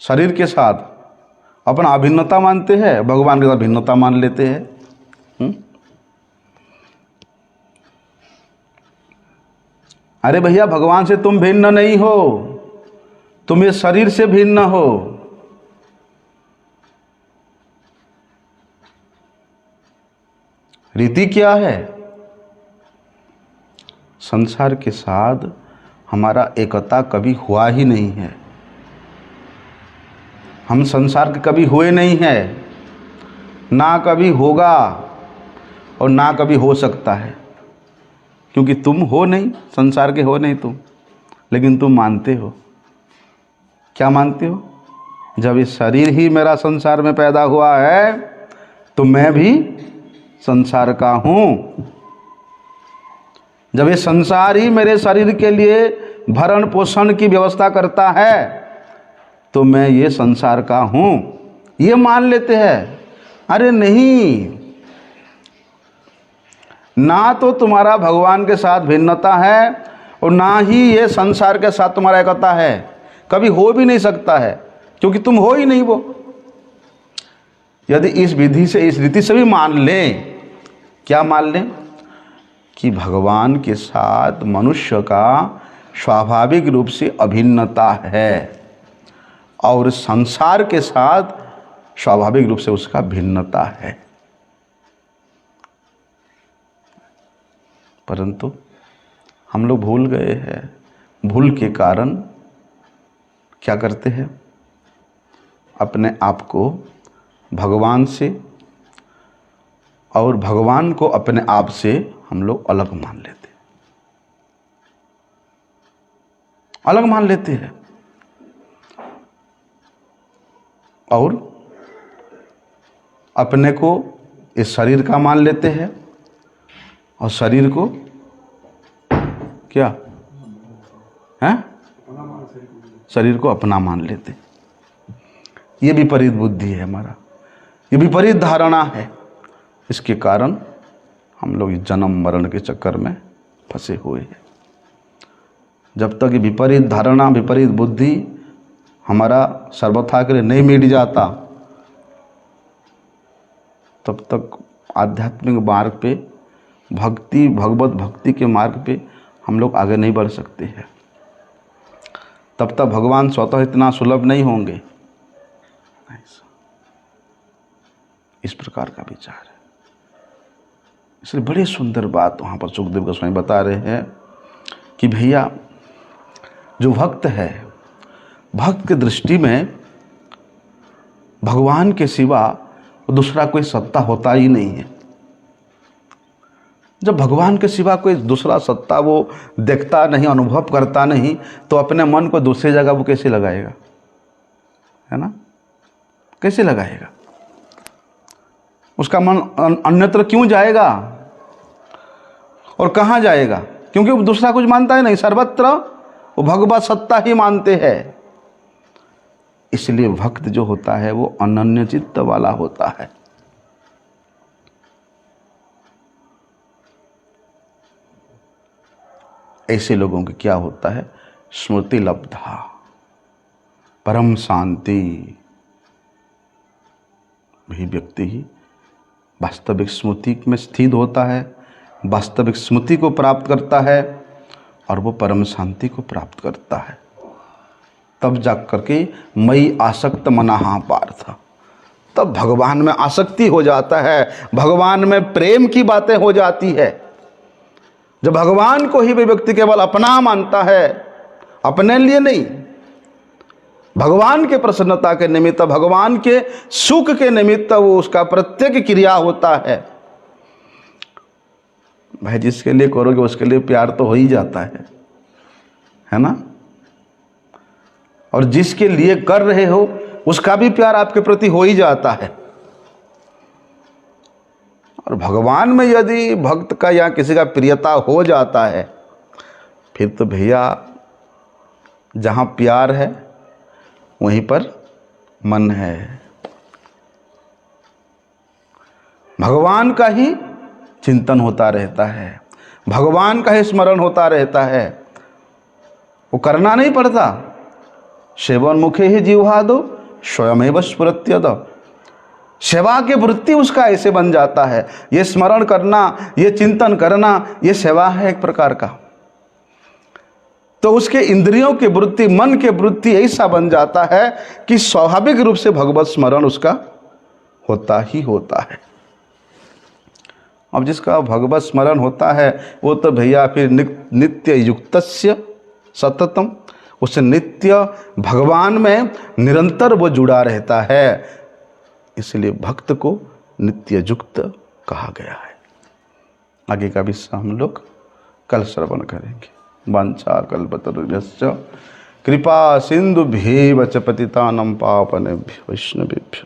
शरीर के साथ अपना अभिन्नता मानते हैं, भगवान के साथ भिन्नता मान लेते हैं। अरे भैया, भगवान से तुम भिन्न नहीं हो, तुम ये शरीर से भिन्न हो। रीति क्या है? संसार के साथ हमारा एकता कभी हुआ ही नहीं है। हम संसार के कभी हुए नहीं है, ना कभी होगा और ना कभी हो सकता है, क्योंकि तुम हो नहीं, संसार के हो नहीं तुम। लेकिन तुम मानते हो, क्या मानते हो? जब ये शरीर ही मेरा संसार में पैदा हुआ है तो मैं भी संसार का हूँ। जब ये संसार ही मेरे शरीर के लिए भरण पोषण की व्यवस्था करता है तो मैं ये संसार का हूँ, ये मान लेते हैं। अरे नहीं, ना तो तुम्हारा भगवान के साथ भिन्नता है और ना ही ये संसार के साथ तुम्हारा एकता है, कभी हो भी नहीं सकता है, क्योंकि तुम हो ही नहीं वो। यदि इस विधि से, इस रीति से भी मान लें, क्या मान लें? कि भगवान के साथ मनुष्य का स्वाभाविक रूप से अभिन्नता है और संसार के साथ स्वाभाविक रूप से उसका भिन्नता है। परंतु हम लोग भूल गए हैं, भूल के कारण क्या करते हैं, अपने आप को भगवान से और भगवान को अपने आप से हम लोग अलग मान लेते हैं, अलग मान लेते हैं। और अपने को इस शरीर का मान लेते हैं और शरीर को क्या है, शरीर को अपना मान लेते हैं। ये विपरीत बुद्धि है हमारा, ये विपरीत धारणा है। इसके कारण हम लोग जन्म मरण के चक्कर में फंसे हुए हैं। जब तक ये विपरीत धारणा, विपरीत बुद्धि हमारा सर्वथा के लिए नहीं मिट जाता, तब तक आध्यात्मिक मार्ग पे, भक्ति, भगवत भक्ति के मार्ग पे हम लोग आगे नहीं बढ़ सकते हैं। तब तक भगवान स्वतः इतना सुलभ नहीं होंगे। इस प्रकार का विचार है। इसलिए बड़ी सुंदर बात वहाँ पर सुखदेव गोस्वामी बता रहे हैं कि भैया, जो भक्त है, भक्त की दृष्टि में भगवान के सिवा दूसरा कोई सत्ता होता ही नहीं है। जब भगवान के सिवा कोई दूसरा सत्ता वो देखता नहीं, अनुभव करता नहीं, तो अपने मन को दूसरी जगह वो कैसे लगाएगा, है ना? कैसे लगाएगा? उसका मन अन्यत्र क्यों जाएगा और कहाँ जाएगा? क्योंकि वो दूसरा कुछ मानता है नहीं, सर्वत्र वो भगवत सत्ता ही मानते हैं। इसलिए भक्त जो होता है वो अनन्य चित्त वाला होता है। ऐसे लोगों के क्या होता है? स्मृति लब्धा, परम शांति। वही व्यक्ति ही वास्तविक स्मृति में स्थित होता है, वास्तविक स्मृति को प्राप्त करता है और वो परम शांति को प्राप्त करता है। तब जा करके मई आसक्त मनाहा पार्थ, तब भगवान में आसक्ति हो जाता है, भगवान में प्रेम की बातें हो जाती है। जब भगवान को ही वे व्यक्ति केवल अपना मानता है, अपने लिए नहीं, भगवान के प्रसन्नता के निमित्त, भगवान के सुख के निमित्त वो उसका प्रत्येक क्रिया होता है। भाई, जिसके लिए करोगे उसके लिए प्यार तो हो ही जाता है ना? और जिसके लिए कर रहे हो उसका भी प्यार आपके प्रति हो ही जाता है। और भगवान में यदि भक्त का या किसी का प्रियता हो जाता है, फिर तो भैया जहाँ प्यार है वहीं पर मन है। भगवान का ही चिंतन होता रहता है, भगवान का ही स्मरण होता रहता है। वो करना नहीं पड़ता। सेवन मुखे ही जिह्वादो स्वयमेव स्फुरत्यद। सेवा के वृत्ति उसका ऐसे बन जाता है। ये स्मरण करना, ये चिंतन करना, ये सेवा है एक प्रकार का। तो उसके इंद्रियों के वृत्ति, मन के वृत्ति ऐसा बन जाता है कि स्वाभाविक रूप से भगवत स्मरण उसका होता ही होता है। अब जिसका भगवत स्मरण होता है वो तो भैया फिर नित्य युक्तस्य सततम, उसे नित्य भगवान में निरंतर वो जुड़ा रहता है। इसलिए भक्त को नित्य युक्त कहा गया है। आगे का विषय हम लोग कल श्रवण करेंगे। वांछा कल्पतरुभ्यश्च कृपा सिंधुभ्येव च पतितानां पावनेभ्यो वैष्णवेभ्यो।